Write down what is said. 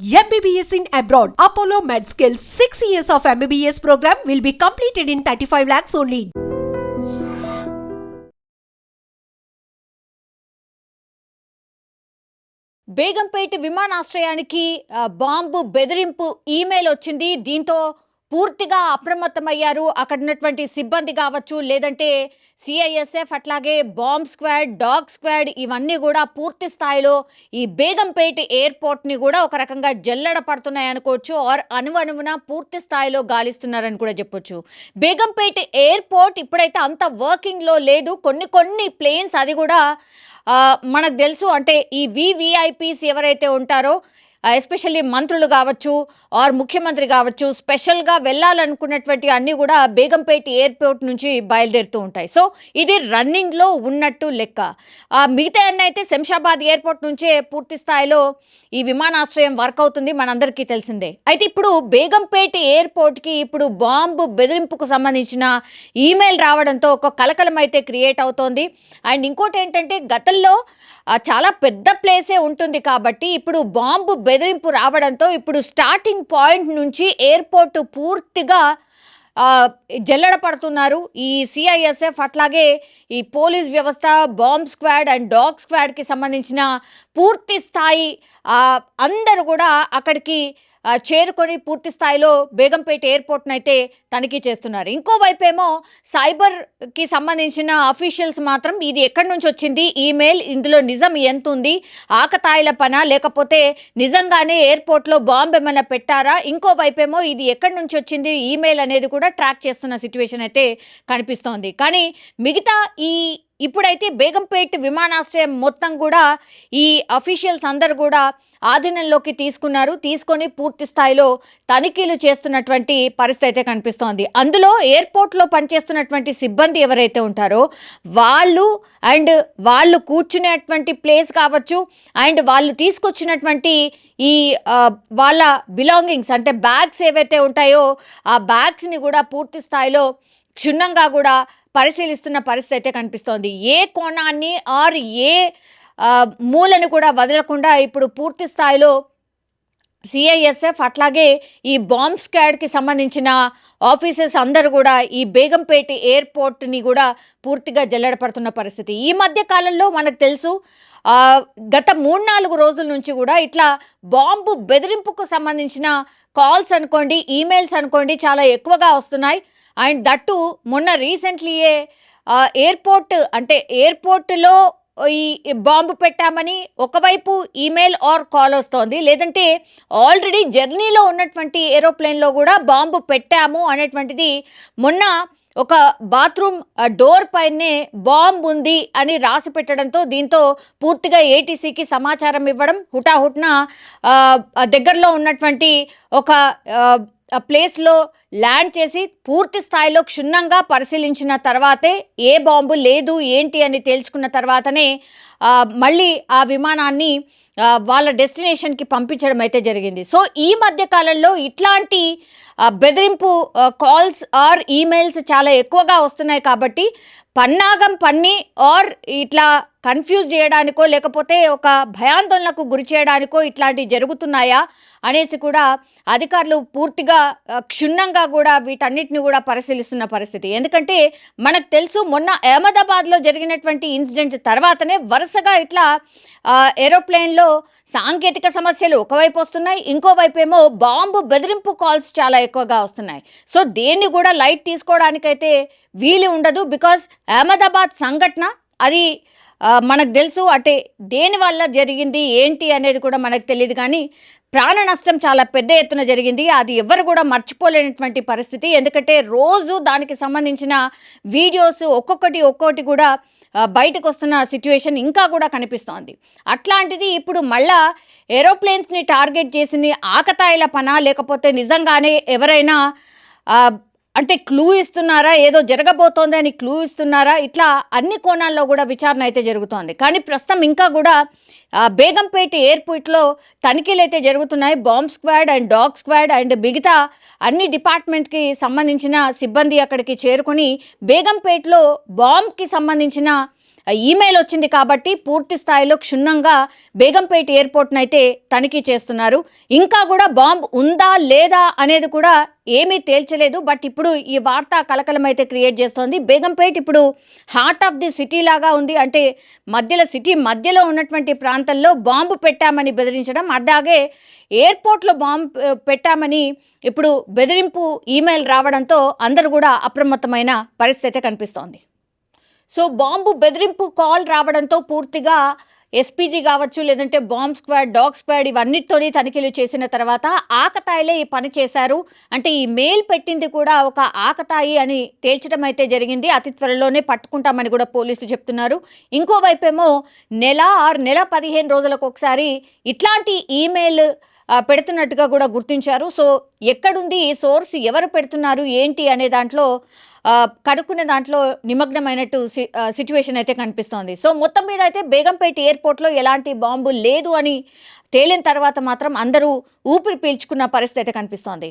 MBBS in abroad. Apollo MedSkill 6 years of MBBS program will be completed in 35 lakhs only. Begumpet విమానాశ్రయానికి bomb బెదిరింపు email వచ్చింది. దీంతో పూర్తిగా అప్రమత్తమయ్యారు అక్కడ ఉన్నటువంటి సిబ్బంది కావచ్చు, లేదంటే సిఐఎస్ఎఫ్, అట్లాగే బాంబ్ స్క్వాడ్, డాగ్ స్క్వాడ్, ఇవన్నీ కూడా పూర్తి స్థాయిలో ఈ బేగంపేట ఎయిర్పోర్ట్ని కూడా ఒక రకంగా జల్లెడ పడుతున్నాయి అనుకోవచ్చు. ఆర్ అణువణువున పూర్తి స్థాయిలో గాలిస్తున్నారని కూడా చెప్పొచ్చు. బేగంపేట ఎయిర్పోర్ట్ ఇప్పుడైతే అంత వర్కింగ్లో లేదు. కొన్ని ప్లేన్స్ అది కూడా మనకు తెలుసు, అంటే ఈ వివిఐపీస్ ఎవరైతే ఉంటారో, ఎస్పెషల్లీ మంత్రులు కావచ్చు ఆర్ ముఖ్యమంత్రి కావచ్చు, స్పెషల్గా వెళ్ళాలనుకున్నటువంటి అన్నీ కూడా బేగంపేట ఎయిర్పోర్ట్ నుంచి బయలుదేరుతూ ఉంటాయి. సో ఇది రన్నింగ్లో ఉన్నట్టు లెక్క. మిగతా అన్నీ అయితే శంషాబాద్ ఎయిర్పోర్ట్ నుంచే పూర్తి స్థాయిలో ఈ విమానాశ్రయం వర్క్ అవుతుంది, మనందరికీ తెలిసిందే. అయితే ఇప్పుడు బేగంపేట ఎయిర్పోర్ట్కి ఇప్పుడు బాంబు బెదిరింపుకు సంబంధించిన ఈమెయిల్ రావడంతో ఒక కలకలం అయితే క్రియేట్ అవుతోంది. అండ్ ఇంకోటి ఏంటంటే, గతంలో చాలా పెద్ద ప్లేసే ఉంటుంది కాబట్టి ఇప్పుడు బాంబు బెదిరింపు రావడంతో ఇప్పుడు స్టార్టింగ్ పాయింట్ నుంచి ఎయిర్పోర్ట్ పూర్తిగా జల్లెడ పడుతున్నారు ఈ సిఐఎస్ఎఫ్, అట్లాగే ఈ పోలీస్ వ్యవస్థ, బాంబ్ స్క్వాడ్ అండ్ డాగ్ స్క్వాడ్కి సంబంధించిన పూర్తి స్థాయి అందరూ కూడా అక్కడికి చేరుకొని పూర్తి స్థాయిలో బేగంపేట ఎయిర్పోర్ట్ను అయితే తనిఖీ చేస్తున్నారు. ఇంకోవైపు ఏమో సైబర్కి సంబంధించిన అఫీషియల్స్ మాత్రం ఇది ఎక్కడి నుంచి వచ్చింది ఈమెయిల్, ఇందులో నిజం ఎంత ఉంది, ఆకతాయిల పనా లేకపోతే నిజంగానే ఎయిర్పోర్ట్లో బాంబు ఏమైనా పెట్టారా, ఇంకోవైపు ఏమో ఇది ఎక్కడి నుంచి వచ్చింది ఈమెయిల్ అనేది కూడా ట్రాక్ చేస్తున్న సిచ్యువేషన్ అయితే కనిపిస్తోంది. కానీ మిగతా ఇప్పుడైతే బేగంపేట విమానాశ్రయం మొత్తం కూడా ఈ అఫీషియల్స్ అందరూ కూడా ఆధీనంలోకి తీసుకొని పూర్తి స్థాయిలో తనిఖీలు చేస్తున్నటువంటి పరిస్థితి అయితే కనిపిస్తోంది. అందులో ఎయిర్పోర్ట్లో పనిచేస్తున్నటువంటి సిబ్బంది ఎవరైతే ఉంటారో వాళ్ళు కూర్చునేటువంటి ప్లేస్ కావచ్చు, అండ్ వాళ్ళు తీసుకొచ్చినటువంటి ఈ వాళ్ళ బిలాంగింగ్స్ అంటే బ్యాగ్స్ ఏవైతే ఉంటాయో ఆ బ్యాగ్స్ని కూడా పూర్తి స్థాయిలో క్షుణ్ణంగా కూడా పరిశీలిస్తున్న పరిస్థితి అయితే కనిపిస్తోంది. ఏ కోణాన్ని ఆర్ ఏ మూలను కూడా వదలకుండా ఇప్పుడు పూర్తి స్థాయిలో సిఐఎస్ఎఫ్ అట్లాగే ఈ బాంబ్ స్క్వాడ్కి సంబంధించిన ఆఫీసర్స్ అందరూ కూడా ఈ బేగంపేట ఎయిర్పోర్ట్ని కూడా పూర్తిగా జల్లెడపడుతున్న పరిస్థితి. ఈ మధ్య కాలంలో మనకు తెలుసు, గత 3-4 రోజుల నుంచి కూడా ఇట్లా బాంబు బెదిరింపుకు సంబంధించిన కాల్స్ అనుకోండి, ఈమెయిల్స్ అనుకోండి, చాలా ఎక్కువగా వస్తున్నాయి. అండ్ దట్టు మొన్న రీసెంట్లీయే ఎయిర్పోర్ట్లో ఈ బాంబు పెట్టామని ఒకవైపు ఈమెయిల్ ఆర్ కాల్ వస్తోంది, లేదంటే ఆల్రెడీ జర్నీలో ఉన్నటువంటి ఏరోప్లేన్లో కూడా బాంబు పెట్టాము అనేటువంటిది మొన్న ఒక బాత్రూమ్ డోర్ పైనే బాంబు ఉంది అని రాసి పెట్టడంతో దీంతో పూర్తిగా ఏటీసీకి సమాచారం ఇవ్వడం, హుటాహుట్న దగ్గరలో ఉన్నటువంటి ఒక ప్లేస్లో ల్యాండ్ చేసి పూర్తి స్థాయిలో క్షుణ్ణంగా పరిశీలించిన తర్వాతే ఏ బాంబు లేదు ఏంటి అని తేల్చుకున్న తర్వాతనే మళ్ళీ ఆ విమానాన్ని వాళ్ళ డెస్టినేషన్కి పంపించడం అయితే జరిగింది. సో ఈ మధ్య కాలంలో ఇట్లాంటి బెదిరింపు కాల్స్ ఆర్ ఈమెయిల్స్ చాలా ఎక్కువగా వస్తున్నాయి కాబట్టి పన్నాగం పన్ని ఆర్ ఇట్లా కన్ఫ్యూజ్ చేయడానికో లేకపోతే ఒక భయాందోళనకు గురి చేయడానికో ఇట్లాంటివి జరుగుతున్నాయా అనేసి కూడా అధికారులు పూర్తిగా క్షుణ్ణంగా కూడా వీటన్నిటిని కూడా పరిశీలిస్తున్న పరిస్థితి. ఎందుకంటే మనకు తెలుసు, మొన్న అహ్మదాబాద్లో జరిగినటువంటి ఇన్సిడెంట్ తర్వాతనే వరుసగా ఇట్లా ఏరోప్లేన్లో సాంకేతిక సమస్యలు ఒకవైపు వస్తున్నాయి, ఇంకోవైపు ఏమో బాంబు బెదిరింపు కాల్స్ చాలా ఎక్కువగా వస్తున్నాయి. సో దేన్ని కూడా లైట్ తీసుకోవడానికైతే వీలు ఉండదు. బికాజ్ అహ్మదాబాద్ సంఘటన అది మనకు తెలుసు, అంటే దేనివల్ల జరిగింది ఏంటి అనేది కూడా మనకు తెలియదు, కానీ ప్రాణ నష్టం చాలా పెద్ద ఎత్తున జరిగింది. అది ఎవరు కూడా మర్చిపోలేనటువంటి పరిస్థితి. ఎందుకంటే రోజు దానికి సంబంధించిన వీడియోస్ ఒక్కొక్కటి కూడా బయటకు వస్తున్న సిచ్యువేషన్ ఇంకా కూడా కనిపిస్తోంది. అట్లాంటిది ఇప్పుడు మళ్ళా ఏరోప్లేన్స్ని టార్గెట్ చేసింది ఆకతాయిల పనా లేకపోతే నిజంగానే ఎవరైనా అంటే క్లూ ఇస్తున్నారా, ఏదో జరగబోతోంది అని క్లూ ఇస్తున్నారా, ఇట్లా అన్ని కోణాల్లో కూడా విచారణ అయితే జరుగుతోంది. కానీ ప్రస్తుతం ఇంకా కూడా బేగంపేట ఎయిర్పోర్ట్లో తనిఖీలు అయితే జరుగుతున్నాయి. Bomb squad and dog squad and మిగతా అన్ని డిపార్ట్మెంట్కి సంబంధించిన సిబ్బంది అక్కడికి చేరుకొని బేగంపేటలో బాంబ్కి సంబంధించిన ఈమెయిల్ వచ్చింది కాబట్టి పూర్తి స్థాయిలో క్షుణ్ణంగా బేగంపేట ఎయిర్పోర్ట్నైతే తనిఖీ చేస్తున్నారు. ఇంకా కూడా బాంబ్ ఉందా లేదా అనేది కూడా ఏమీ తేల్చలేదు. బట్ ఇప్పుడు ఈ వార్త కలకలం అయితే క్రియేట్ చేస్తోంది. బేగంపేట ఇప్పుడు హార్ట్ ఆఫ్ ది సిటీ లాగా ఉంది. అంటే సిటీ మధ్యలో ఉన్నటువంటి ప్రాంతంలో బాంబు పెట్టామని బెదిరించడం, అలాగే ఎయిర్పోర్ట్లో బాంబు పెట్టామని ఇప్పుడు బెదిరింపు ఈమెయిల్ రావడంతో అందరూ కూడా అప్రమత్తమైన పరిస్థితి కనిపిస్తోంది. సో బాంబు బెదిరింపు కాల్ రావడంతో పూర్తిగా ఎస్పీజీ కావచ్చు, లేదంటే బాంబ్ స్క్వాడ్, డాగ్ స్క్వాడ్ ఇవన్నిటితోని తనిఖీలు చేసిన తర్వాత ఆకతాయిలే ఈ పని చేశారు, అంటే ఈ మెయిల్ పెట్టింది కూడా ఒక ఆకతాయి అని తేల్చడం అయితే జరిగింది. అతి త్వరలోనే పట్టుకుంటామని కూడా పోలీసులు చెప్తున్నారు. ఇంకోవైపేమో నెల 15 రోజులకు ఒకసారి ఇట్లాంటి ఈమెయిల్ పెడుతున్నట్టుగా కూడా గుర్తించారు. సో ఎక్కడుంది ఈ సోర్స్, ఎవరు పెడుతున్నారు ఏంటి అనే దాంట్లో కనుక్కునే దాంట్లో నిమగ్నమైనట్టు సిచ్యువేషన్ అయితే కనిపిస్తోంది. సో మొత్తం మీద అయితే బేగంపేట ఎయిర్పోర్ట్లో ఎలాంటి బాంబు లేదు అని తేలిన తర్వాత మాత్రం అందరూ ఊపిరి పీల్చుకున్న పరిస్థితి అయితే కనిపిస్తోంది.